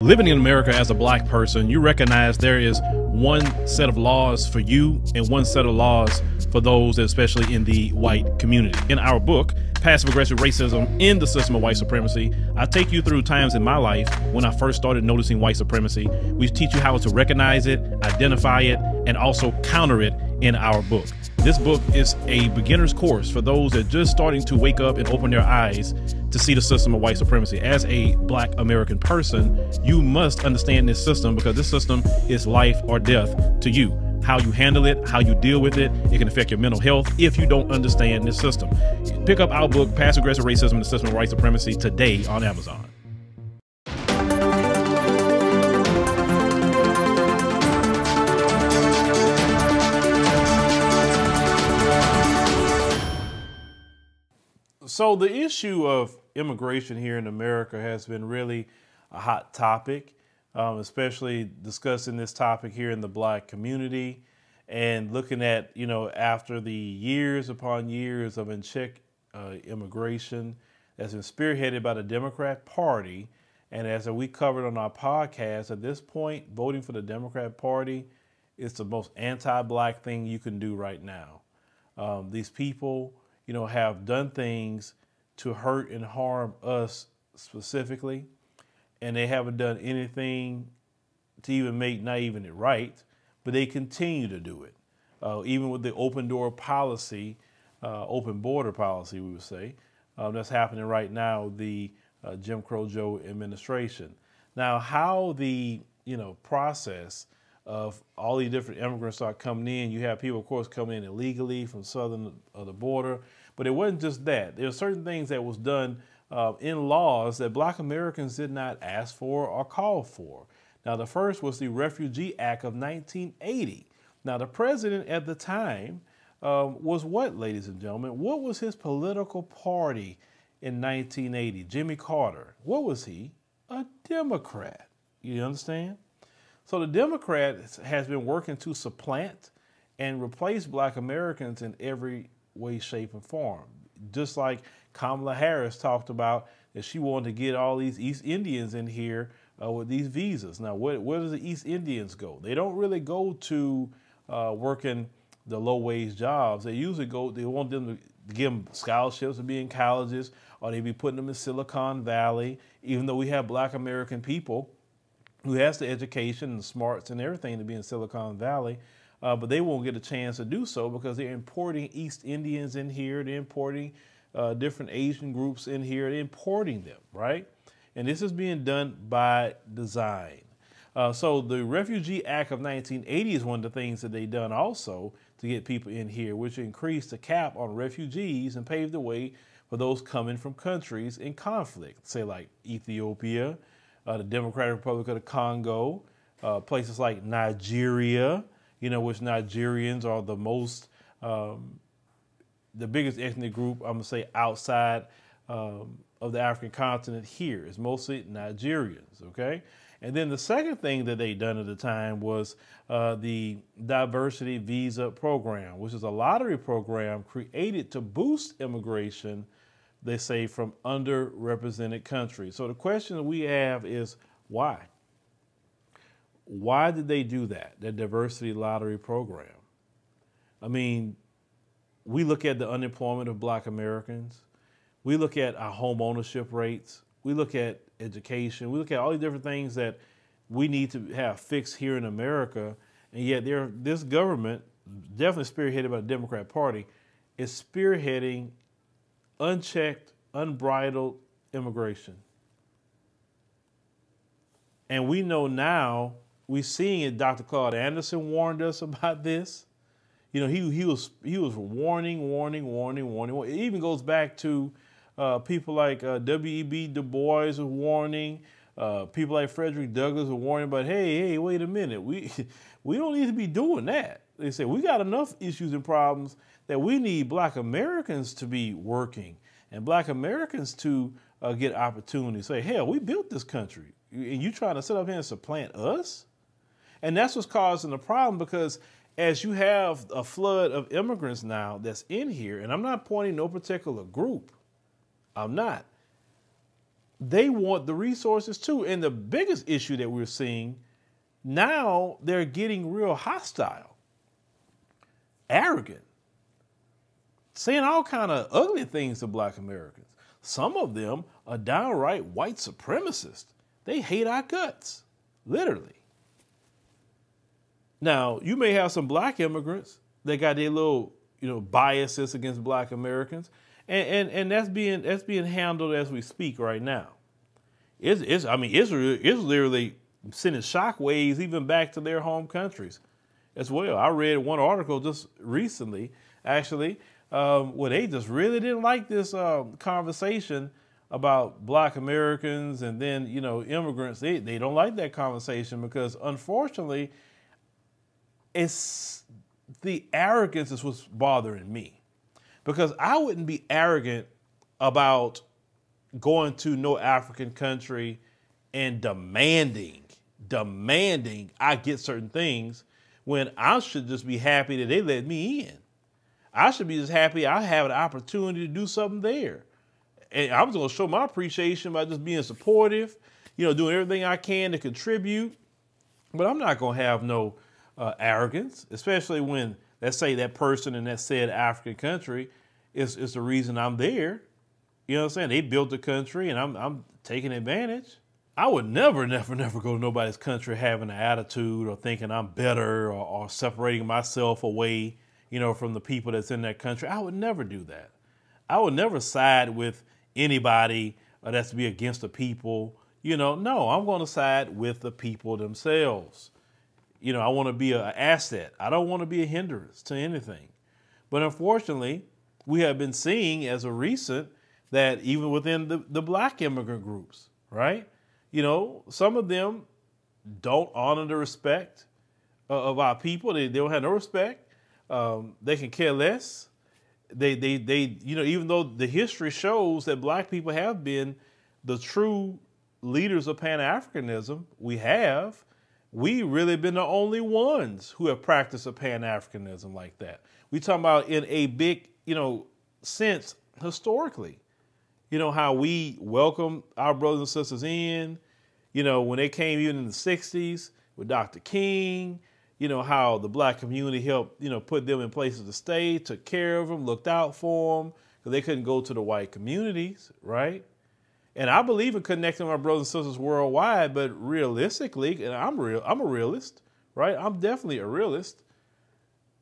Living in America as a black person, you recognize there is one set of laws for you and one set of laws for those, especially in the white community. In our book, Passive Aggressive Racism in the System of White Supremacy, I take you through times in my life when I first started noticing white supremacy. We teach you how to recognize it, identify it, and also counter it in our book. This book is a beginner's course for those that are just starting to wake up and open their eyes to see the system of white supremacy. As a black American person, you must understand this system because this system is life or death to you. How you handle it, how you deal with it, it can affect your mental health if you don't understand this system. Pick up our book, Passive Aggressive Racism and the System of White Supremacy, today on Amazon. So the issue of immigration here in America has been really a hot topic, especially discussing this topic here in the black community and looking at, after the years upon years of unchecked immigration that's been spearheaded by the Democrat Party. And as we covered on our podcast, at this point, voting for the Democrat Party is the most anti-black thing you can do right now. These people have done things to hurt and harm us specifically, and they haven't done anything to even make not even it right, but they continue to do it. Even with the open door policy, open border policy, we would say, that's happening right now, the Jim Crow Joe administration. Now, how the process of all these different immigrants start coming in. You have people, of course, coming in illegally from southern of the border, but it wasn't just that. There are certain things that was done in laws that black Americans did not ask for or call for. Now, the first was the Refugee Act of 1980. Now, the president at the time was what, ladies and gentlemen? What was his political party in 1980? Jimmy Carter. What was he? A Democrat. You understand? So the Democrats has been working to supplant and replace black Americans in every way, shape, and form. Just like Kamala Harris talked about that she wanted to get all these East Indians in here with these visas. Now, where does the East Indians go? They don't really go to working the low-wage jobs. They usually go, they want them to give them scholarships to be in colleges, or they be putting them in Silicon Valley, even though we have black American people who has the education and the smarts and everything to be in Silicon Valley, but they won't get a chance to do so because they're importing East Indians in here, they're importing different Asian groups in here, they're importing them, right? And this is being done by design. So the Refugee Act of 1980 is one of the things that they've done also to get people in here, which increased the cap on refugees and paved the way for those coming from countries in conflict, say like Ethiopia, the Democratic Republic of the Congo, places like Nigeria, which Nigerians are the most, the biggest ethnic group, I'm gonna say, outside of the African continent here. It's mostly Nigerians, okay? And then the second thing that they done at the time was the Diversity Visa Program, which is a lottery program created to boost immigration, they say, from underrepresented countries. So the question that we have is why? Why did they do that, the diversity lottery program? I mean, we look at the unemployment of black Americans. We look at our home ownership rates. We look at education. We look at all these different things that we need to have fixed here in America. And yet this government, definitely spearheaded by the Democrat Party, is spearheading unchecked, unbridled immigration. And we know now, we're seeing it. Dr. Claude Anderson warned us about this. He was warning. It even goes back to people like W.E.B. Du Bois was warning. People like Frederick Douglass were warning. But hey, wait a minute. We don't need to be doing that. They say we got enough issues and problems that we need black Americans to be working and black Americans to get opportunities. Say, hell, we built this country, and you trying to sit up here and supplant us? And that's what's causing the problem, because as you have a flood of immigrants now that's in here, and I'm not pointing no particular group, I'm not. they want the resources too. And the biggest issue that we're seeing now, they're getting real hostile, arrogant, saying all kind of ugly things to Black Americans. Some of them are downright white supremacists. They hate our guts, literally. Now, you may have some Black immigrants that got their little, biases against Black Americans, and that's being handled as we speak right now. Israel is literally sending shockwaves even back to their home countries as well. I read one article just recently, actually, where they just really didn't like this conversation about Black Americans and then, immigrants. They don't like that conversation because, unfortunately, it's the arrogance is what's bothering me. Because I wouldn't be arrogant about going to no African country and demanding I get certain things when I should just be happy that they let me in. I should be just happy I have an opportunity to do something there. And I'm just going to show my appreciation by just being supportive, doing everything I can to contribute. But I'm not going to have no arrogance, especially when, let's say, that person in that said African country is the reason I'm there. You know what I'm saying? They built the country and I'm taking advantage. I would never go to nobody's country having an attitude or thinking I'm better or separating myself away, from the people that's in that country. I would never do that. I would never side with anybody that's be against the people. No, I'm going to side with the people themselves. I want to be an asset. I don't want to be a hindrance to anything. But unfortunately, we have been seeing as of recent that even within the Black immigrant groups, right? Some of them don't honor the respect of our people. They don't have no respect. They can care less. They even though the history shows that Black people have been the true leaders of Pan-Africanism, we really been the only ones who have practiced a Pan-Africanism like that. We talking about in a big, sense historically. How we welcome our brothers and sisters in, when they came in the 60s with Dr. King, how the Black community helped, put them in places to stay, took care of them, looked out for them, because they couldn't go to the white communities, right? And I believe in connecting my brothers and sisters worldwide, but realistically, and I'm a realist, right? I'm definitely a realist.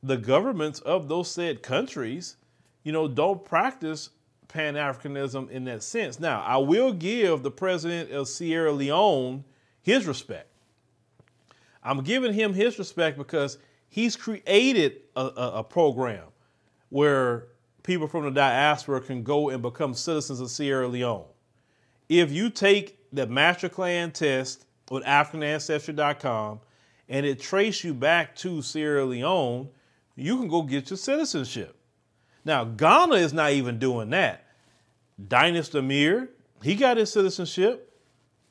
The governments of those said countries, don't practice Pan-Africanism in that sense. Now, I will give the president of Sierra Leone his respect. I'm giving him his respect because he's created a program where people from the diaspora can go and become citizens of Sierra Leone. If you take the Master Clan test with AfricanAncestry.com and it traces you back to Sierra Leone, you can go get your citizenship. Now, Ghana is not even doing that. Dynasty Amir, he got his citizenship.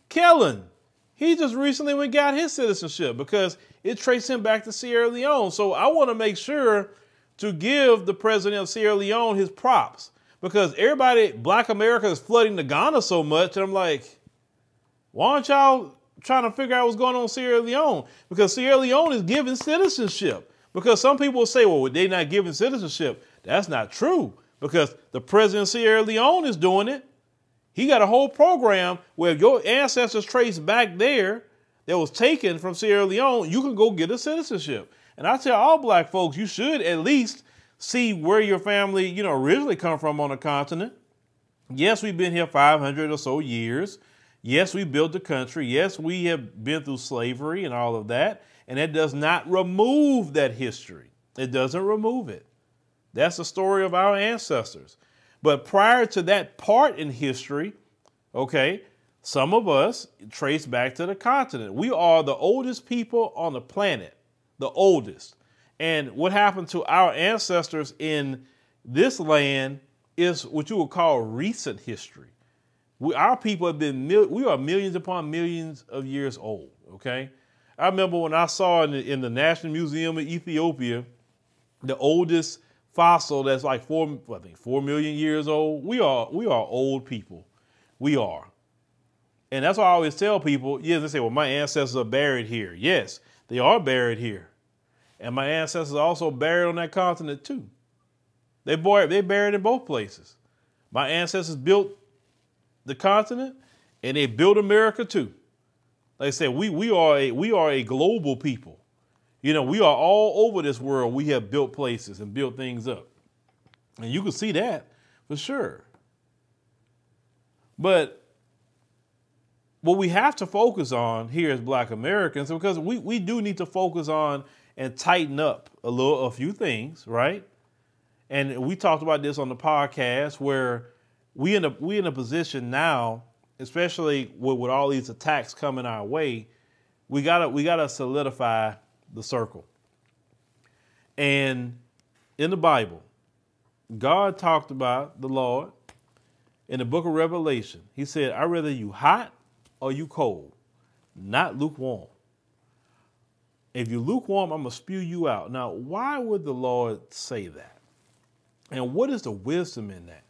Kellen, he just recently got his citizenship because it traced him back to Sierra Leone. So I want to make sure to give the president of Sierra Leone his props because everybody, Black America is flooding to Ghana so much. And I'm like, why aren't y'all trying to figure out what's going on in Sierra Leone? Because Sierra Leone is giving citizenship. Because some people will say, well, they're not giving citizenship. That's not true because the president of Sierra Leone is doing it. He got a whole program where if your ancestors trace back there that was taken from Sierra Leone, you can go get a citizenship. And I tell all Black folks, you should at least see where your family, originally come from on the continent. Yes, we've been here 500 or so years. Yes, we built the country. Yes, we have been through slavery and all of that. And that does not remove that history. It doesn't remove it. That's the story of our ancestors. But prior to that part in history, okay, some of us trace back to the continent. We are the oldest people on the planet, the oldest. And what happened to our ancestors in this land is what you would call recent history. Our people have been, we are millions upon millions of years old, okay? I remember when I saw in the National Museum of Ethiopia, the oldest fossil that's like 4 million years old. We are old people. We are. And that's why I always tell people, yes, they say, well, my ancestors are buried here. Yes, they are buried here. And my ancestors are also buried on that continent too. They buried in both places. My ancestors built the continent and they built America too. Like I said, we are a global people. You know, we are all over this world. We have built places and built things up. And you can see that for sure. But what we have to focus on here as Black Americans, because we do need to focus on and tighten up a few things, right? And we talked about this on the podcast where we in a position now, especially with all these attacks coming our way, we gotta solidify the circle. And in the Bible, God talked about the Lord in the book of Revelation. He said, I'd rather you hot or you cold, not lukewarm. If you're lukewarm, I'm going to spew you out. Now, why would the Lord say that? And what is the wisdom in that?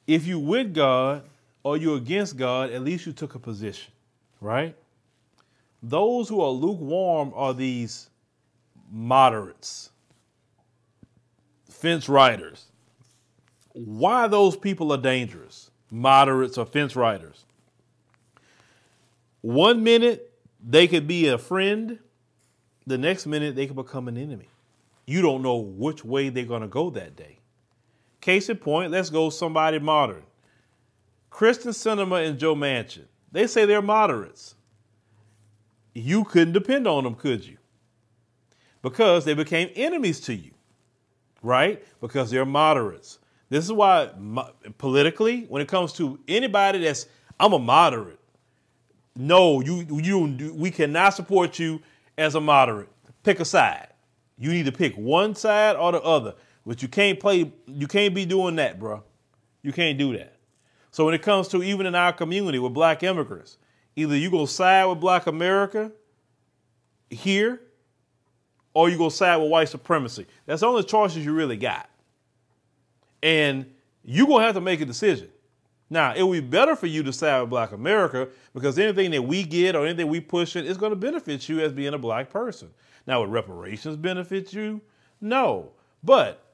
If you're with God or you're against God, at least you took a position, right? Those who are lukewarm are these moderates, fence riders. Why those people are dangerous, moderates or fence riders? 1 minute, they could be a friend. The next minute, they could become an enemy. You don't know which way they're going to go that day. Case in point, let's go somebody modern. Kristen Sinema and Joe Manchin. They say they're moderates. You couldn't depend on them, could you? Because they became enemies to you, right? Because they're moderates. This is why politically, when it comes to anybody I'm a moderate. No, we cannot support you as a moderate. Pick a side. You need to pick one side or the other. But you can't be doing that, bro. You can't do that. So when it comes to even in our community with Black immigrants, either you go side with Black America here, or you go side with white supremacy. That's the only choices you really got. And you're going to have to make a decision. Now, it would be better for you to side with Black America because anything that we get or anything we push in is going to benefit you as being a Black person. Now, would reparations benefit you? No. But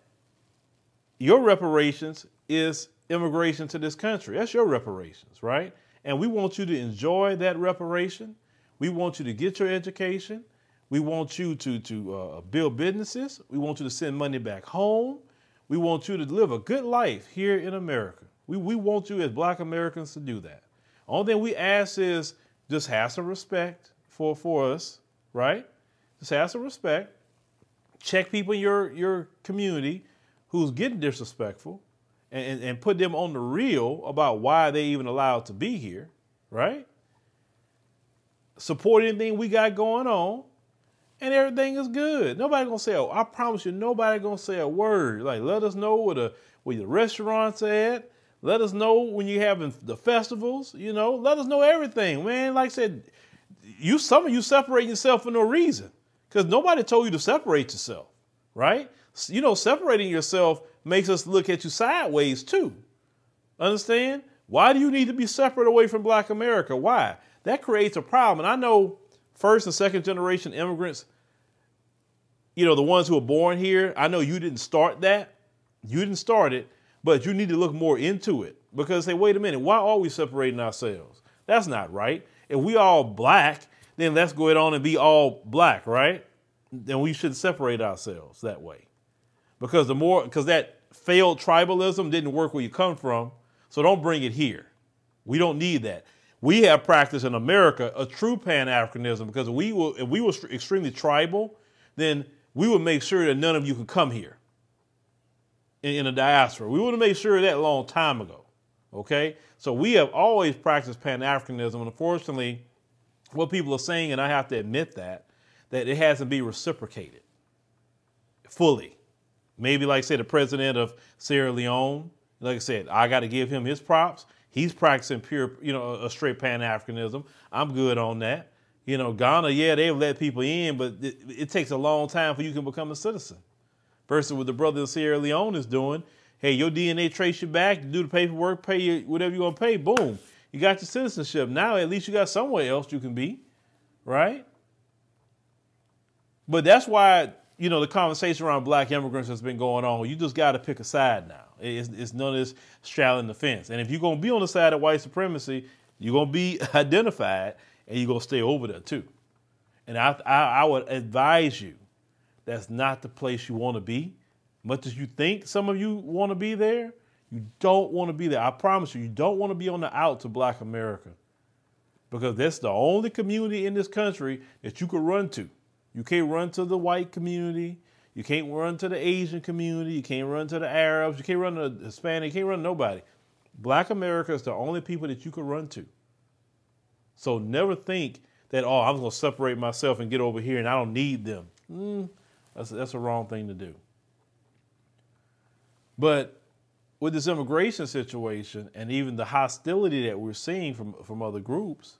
your reparations is immigration to this country. That's your reparations, right? And we want you to enjoy that reparation. We want you to get your education. We want you to build businesses. We want you to send money back home. We want you to live a good life here in America. We want you as Black Americans to do that. Only thing we ask is just have some respect for us, right? Just have some respect. Check people in your community who's getting disrespectful and put them on the reel about why they even allowed to be here, right? Support anything we got going on, and everything is good. Nobody gonna say, I promise you, nobody gonna say a word. Like, let us know where your restaurant's at. Let us know when you're having the festivals, let us know everything, man. Like I said, some of you separating yourself for no reason because nobody told you to separate yourself, right? Separating yourself makes us look at you sideways too. Understand? Why do you need to be separate away from Black America? Why? That creates a problem. And I know first and second generation immigrants, the ones who are born here, I know you didn't start that. You didn't start it. But you need to look more into it because say, wait a minute, why are we separating ourselves? That's not right. If we all Black, then let's go on and be all Black, right? Then we should separate ourselves that way. Because that failed tribalism didn't work where you come from, so don't bring it here. We don't need that. We have practiced in America a true Pan-Africanism because if we were extremely tribal, then we would make sure that none of you could come here. In the diaspora. We would have made sure of that a long time ago. Okay? So we have always practiced Pan-Africanism. And unfortunately, what people are saying, and I have to admit that it hasn't been reciprocated fully. Maybe like say the president of Sierra Leone, like I said, I got to give him his props. He's practicing pure, a straight Pan-Africanism. I'm good on that. Ghana, yeah, they've let people in, but it takes a long time for you to become a citizen. Versus what the brother in Sierra Leone is doing. Hey, your DNA trace you back, you do the paperwork, pay you whatever you're going to pay, boom. You got your citizenship. Now at least you got somewhere else you can be, right? But that's why, you know, the conversation around black immigrants has been going on. You just got to pick a side now. It's none of this straddling the fence. And if you're going to be on the side of white supremacy, you're going to be identified and you're going to stay over there too. And I would advise you, that's not the place you want to be. Much as you think some of you want to be there, you don't want to be there. I promise you, you don't want to be on the out to black America, because that's the only community in this country that you could run to. You can't run to the white community. You can't run to the Asian community. You can't run to the Arabs. You can't run to the Hispanic. You can't run to nobody. Black America is the only people that you could run to. So never think that, oh, I'm going to separate myself and get over here and I don't need them. That's a wrong thing to do. But with this immigration situation and even the hostility that we're seeing from other groups,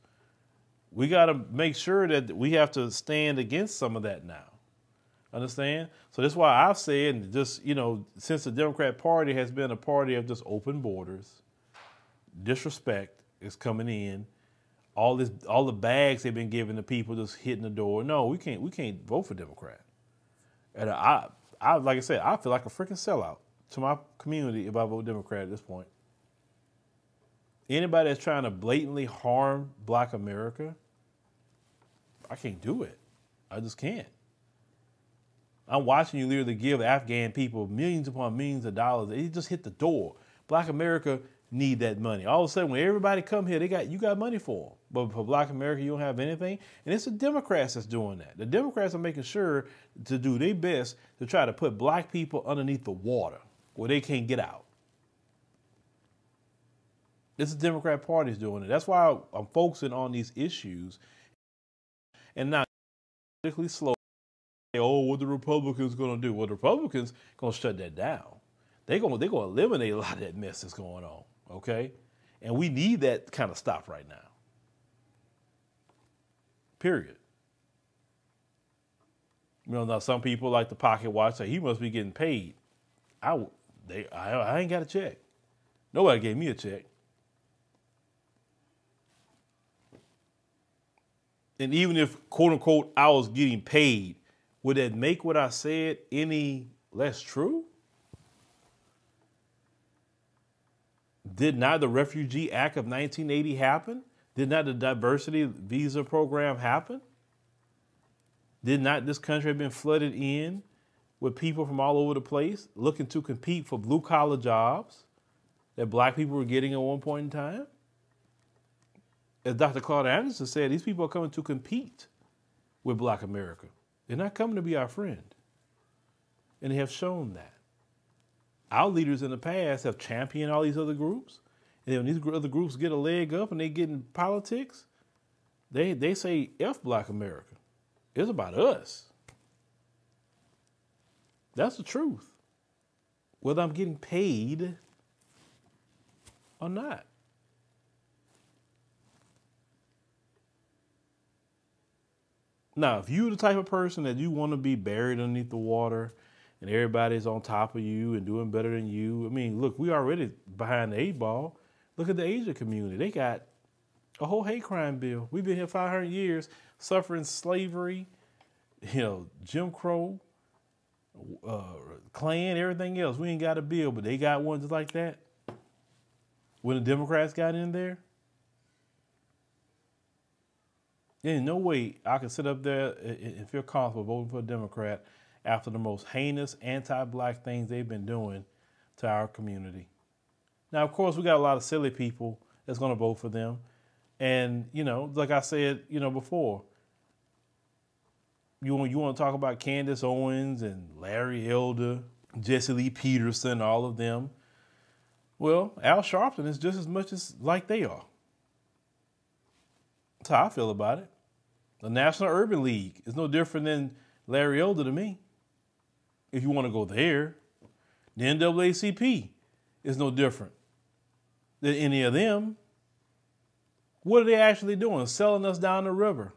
we got to make sure that we have to stand against some of that now. Understand? So that's why I've said, just, you know, since the Democrat Party has been a party of just open borders, disrespect is coming in, all the bags they've been giving to people just hitting the door. No, we can't vote for Democrat. And I like I said, I feel like a freaking sellout to my community if I vote Democrat at this point. Anybody that's trying to blatantly harm black America, I can't do it. I just can't. I'm watching you literally give Afghan people millions upon millions of dollars. They just hit the door. Black America need that money. All of a sudden, when everybody come here, you got money for them. But for black America, you don't have anything. And it's the Democrats that's doing that. The Democrats are making sure to do their best to try to put black people underneath the water where they can't get out. This is the Democrat Party's doing it. That's why I'm focusing on these issues and not politically slow. Oh, what the Republicans going to do? Well, the Republicans going to shut that down. They're going to eliminate a lot of that mess that's going on, okay? And we need that kind of stop right now. Period. You know, now some people like the pocket watch say he must be getting paid. I ain't got a check. Nobody gave me a check. And even if, quote unquote, I was getting paid, would that make what I said any less true? Did not the Refugee Act of 1980 happen? Did not the diversity visa program happen? Did not this country have been flooded in with people from all over the place looking to compete for blue collar jobs that black people were getting at one point in time? As Dr. Claude Anderson said, these people are coming to compete with black America. They're not coming to be our friend. And they have shown that. Our leaders in the past have championed all these other groups. And when these other groups get a leg up and they get in politics, they say, F black America. It's about us. That's the truth. Whether I'm getting paid or not. Now, if you're the type of person that you want to be buried underneath the water and everybody's on top of you and doing better than you, I mean, look, we already behind the 8 ball. Look at the Asian community. They got a whole hate crime bill. We've been here 500 years suffering slavery, Jim Crow, Klan, everything else. We ain't got a bill, but they got one just like that. When the Democrats got in there, there's no way I can sit up there and feel comfortable voting for a Democrat after the most heinous anti-black things they've been doing to our community. Now, of course, we got a lot of silly people that's going to vote for them. And, like I said, before, you want to talk about Candace Owens and Larry Elder, Jesse Lee Peterson, all of them. Well, Al Sharpton is just as much as like they are. That's how I feel about it. The National Urban League is no different than Larry Elder to me. If you want to go there, the NAACP is no different than any of them. What are they actually doing? Selling us down the river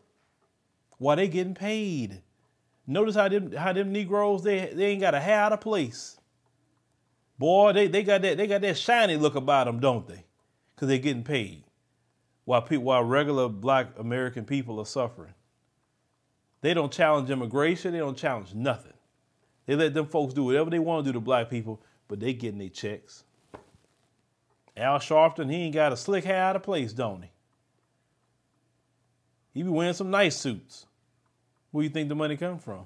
while they getting paid. Notice how them Negroes, they ain't got a hair out of place. Boy, they got that shiny look about them, don't they? Because they're getting paid. while regular black American people are suffering. They don't challenge immigration. They don't challenge nothing. They let them folks do whatever they want to do to black people, but they getting their checks. Al Sharpton, he ain't got a slick hair out of place, don't he? He be wearing some nice suits. Where you think the money come from?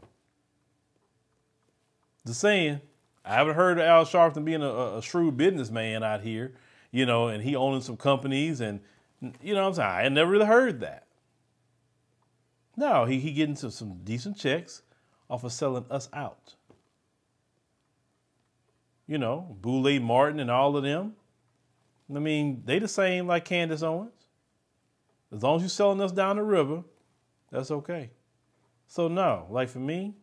Just saying. I haven't heard of Al Sharpton being a shrewd businessman out here, you know, and he owning some companies and, you know what I'm saying? I never really heard that. No, he getting some decent checks off of selling us out. You know, Boulay Martin and all of them. I mean, they the same like Candace Owens. As long as you're selling us down the river, that's okay. So no, like for me,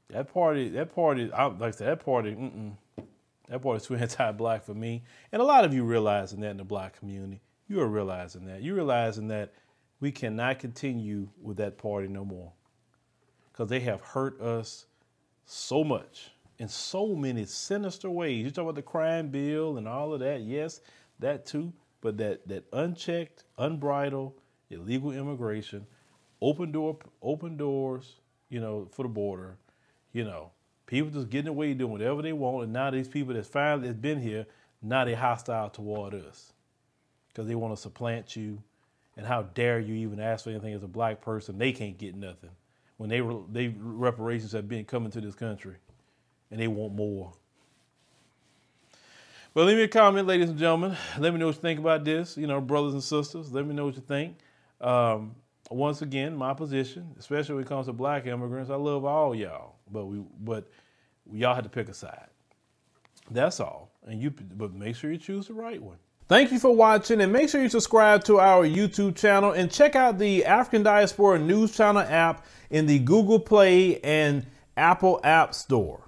that party, like I said, that party's too anti-black for me. And a lot of you realizing that in the black community, you are realizing that. You're realizing that we cannot continue with that party no more because they have hurt us so much in so many sinister ways. You talk about the crime bill and all of that. Yes, that too. But that unchecked, unbridled, illegal immigration, open doors, you know, for the border, you know, people just getting away doing whatever they want. And now these people that's been here, now they're hostile toward us because they want to supplant you. And how dare you even ask for anything as a black person? They can't get nothing when they reparations have been coming to this country and they want more. Well, leave me a comment, ladies and gentlemen. Let me know what you think about this. You know, brothers and sisters, let me know what you think. Once again, my position, especially when it comes to black immigrants, I love all y'all, but y'all have to pick a side. That's all. But make sure you choose the right one. Thank you for watching, and make sure you subscribe to our YouTube channel and check out the African Diaspora News Channel app in the Google Play and Apple App Store.